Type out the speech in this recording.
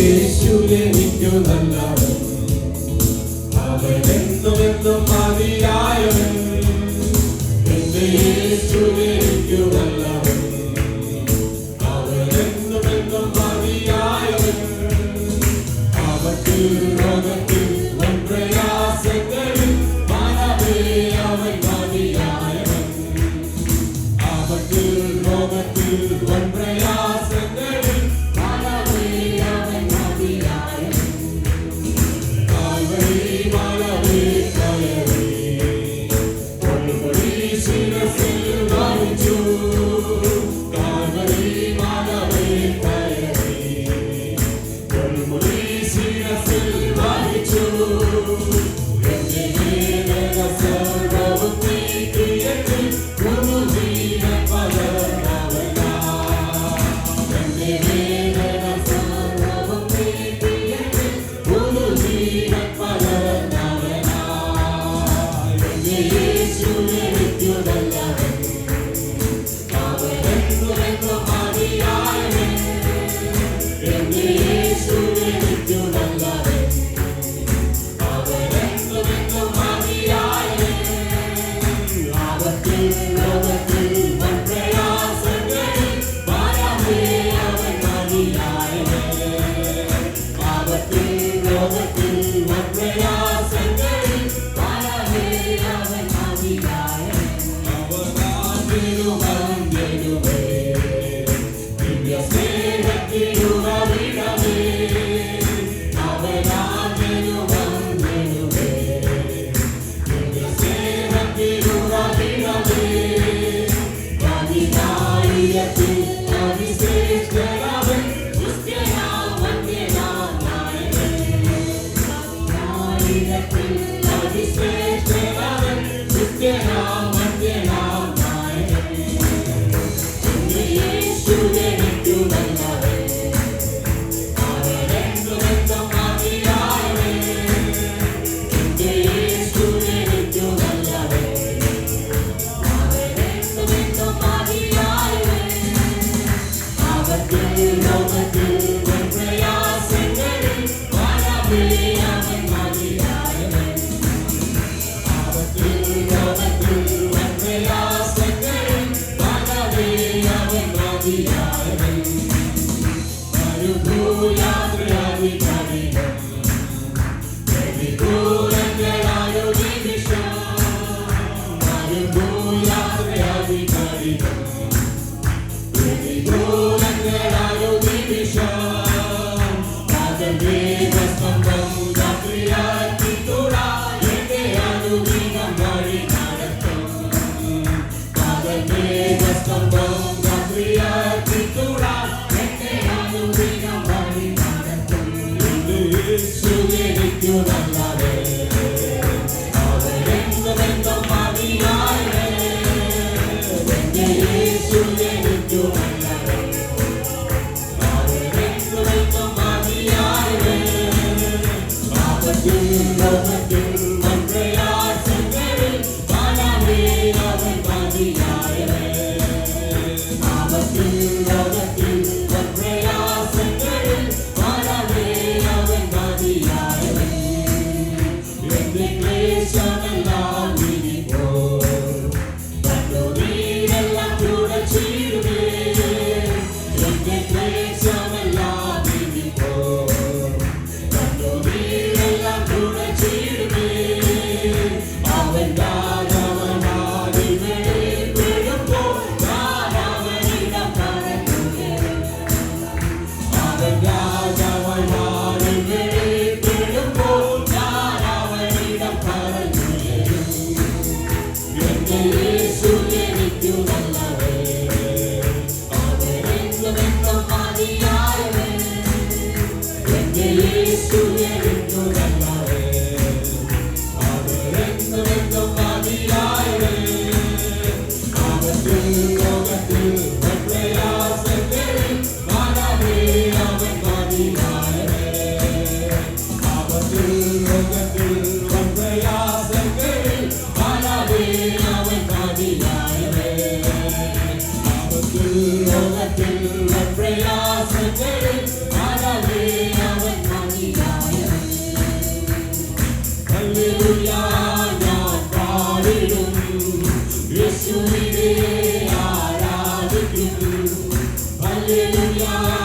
യേശു എനിക്കു നല്ലവൻ, അവനെന്നും എന്നും മതിയായവൻ. എന്റെ യേശു എനിക്കു നല്ലവൻ, അവനെന്നും എന്നും മതിയായവൻ. അവത്തിൽ ലോകത്തിൽ വൻ പ്രയാസങ്ങളിൽ മനമേ അവൻ മതിയായവൻ. അവത്തിൽ ലോകത്തിൽ വൻ പ്രയാസങ്ങളിൽ മനമേ അവൻ മതിയായവൻ. കാൽവരി മലമേ കയറി പൊൻപൊടി ശിരസിൽ വഹിച്ചു. കാൽവരി മലമേ കയറി പൊൻപൊടി ശിരസിൽ വഹിച്ചു. എന്റെ വേദന സർവ്വവും നീക്കിയെങ്കിൽ പുതുജീവൻ പകർന്നവനാ. എന്റെ വേദന സർവ്വവും നീക്കിയെങ്കിൽ പുതുജീവൻ പകർന്നവനാ. എന്റെ യേശു എനിക്കു നല്ലവൻ, അവനെന്നും എന്നും മതിയായവൻ. എന്റെ യേശു എനിക്കു നല്ലവൻ, അവനെന്നും എന്നും മതിയായവൻ. അവത്തിൽ ലോകത്തിൽ വൻ പ്രയാസങ്ങളിൽ മനമേ അവൻ മതിയായവൻ. അവത്തിൽ ലോകത്തിൽ വൻ പ്രയാസങ്ങളിൽ മനമേ അവൻ മതിയായവൻ. അവനാതിരുവന്തിരുവേ ദിവ്യ സ്നേഹത്തിലുറവിടമേ. അവനാതിരുവന്തിരുവേ ദിവ്യ സ്നേഹത്തിലുറവിടമേ. പതിനായിരത്തിൽ അതിശ്രേഷ്ഠനവൻ, ക്രിസ്ത്യനാം വന്ദ്യനാം നായകൻ. പതിനായിരത്തിൽ അതിശ്രേഷ്ഠനവൻ, ക്രിസ്ത്യനാം വന്ദ്യനാം നായകൻ. എന്റെ യേശു എനിക്കു നല്ലവൻ, അവനെന്നും എന്നും മതിയായവൻ. എന്റെ യേശു എനിക്കു നല്ലവൻ, അവനെന്നും എന്നും മതിയായവൻ. അവത്തിൽ ലോകത്തിൽ വൻ പ്രയാസങ്ങളിൽ മനമേ അവൻ മതിയായവൻ. അവത്തിൽ ലോകത്തിൽ വൻ പ്രയാസങ്ങളിൽ മനമേ അവൻ മതിയായവൻ. മരുഭൂയാത്രയതികഠിനം, പ്രതികൂലങ്ങളായൊരു നിമിഷം. മരുഭൂയാത്രയതികഠിനം, പ്രതികൂലങ്ങളായൊരു നിമിഷം. പകൽമേഘസ്തംഭം രാത്രിയാക്കി തുളാൻ എന്നെ അനുദിനം വഴി നടത്തും. പകൽമേഘസ്തംഭം രാത്രിയാക്കി തുളാൻ എന്നെ അനുദിനം വഴി നടത്തും. എന്റെ യേശു എനിക്കു നല്ലവൻ, അവനെന്നും എന്നും മതിയായവൻ. എന്റെ യേശു എനിക്കു നല്ലവൻ, അവനെന്നും എന്നും മതിയായവൻ. അവത്തിൽ ലോകത്തിൽ വൻ പ്രയാസങ്ങളിൽ മനമേ അവൻ മതിയായവൻ. അവത്തിൽ ലോകത്തിൽ വൻ പ്രയാസങ്ങളിൽ മനമേ അവൻ മതിയായവൻ. Hallelujah.